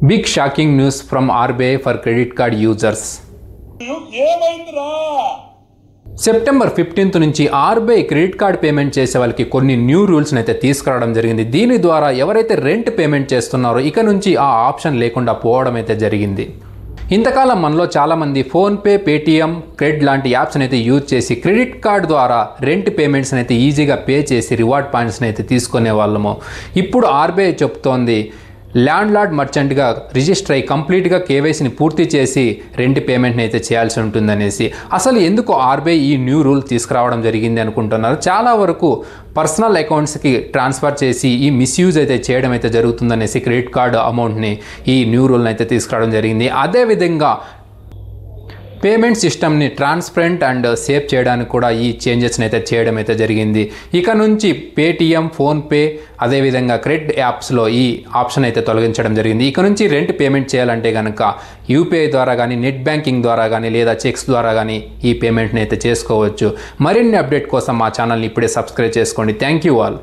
Big shocking news from RBI for credit card users. September 15 నుంచి RBI credit card payment చేసే వాళ్ళకి కొన్ని new రూల్స్ని అయితే తీసుకురావడం జరిగింది. దీని ద్వారా ఎవరైతే రెంట్ పేమెంట్ చేస్తున్నారో ఇక నుంచి ఆ ఆప్షన్ లేకుండా పోవడం అయితే జరిగింది. ఇంతకాలం మనలో చాలామంది ఫోన్పే, పేటీఎం, క్రెడిట్ లాంటి యాప్స్ని అయితే యూజ్ చేసి క్రెడిట్ కార్డ్ ద్వారా రెంట్ పేమెంట్స్ని అయితే ఈజీగా పే చేసి రివార్డ్ పాయింట్స్ని అయితే తీసుకునే వాళ్ళము. ఇప్పుడు ఆర్బీఐ చెప్తోంది ల్యాండ్ లార్డ్ మర్చెంట్గా రిజిస్టర్ అయ్యి కంప్లీట్గా కేవైసీని పూర్తి చేసి రెంట్ పేమెంట్ని అయితే చేయాల్సి ఉంటుందనేసి. అసలు ఎందుకు ఆర్బీఐ ఈ న్యూ రూల్ తీసుకురావడం జరిగింది అనుకుంటున్నారు? చాలా వరకు పర్సనల్ అకౌంట్స్కి ట్రాన్స్ఫర్ చేసి ఈ మిస్యూజ్ అయితే చేయడం అయితే జరుగుతుందనేసి క్రెడిట్ కార్డు అమౌంట్ని ఈ న్యూ రూల్ని అయితే తీసుకురావడం జరిగింది. అదేవిధంగా పేమెంట్ సిస్టమ్ని ట్రాన్స్పరెంట్ అండ్ సేఫ్ చేయడానికి కూడా ఈ చేంజెస్ని అయితే చేయడం అయితే జరిగింది. ఇక నుంచి పేటీఎం, ఫోన్పే, అదేవిధంగా క్రెడిట్ యాప్స్లో ఈ ఆప్షన్ అయితే తొలగించడం జరిగింది. ఇక నుంచి రెంట్ పేమెంట్ చేయాలంటే కనుక యూపీఐ ద్వారా కానీ, నెట్ బ్యాంకింగ్ ద్వారా కానీ, లేదా చెక్స్ ద్వారా కానీ ఈ పేమెంట్ని అయితే చేసుకోవచ్చు. మరిన్ని అప్డేట్ కోసం మా ఛానల్ని ఇప్పుడే సబ్స్క్రైబ్ చేసుకోండి. Thank you all.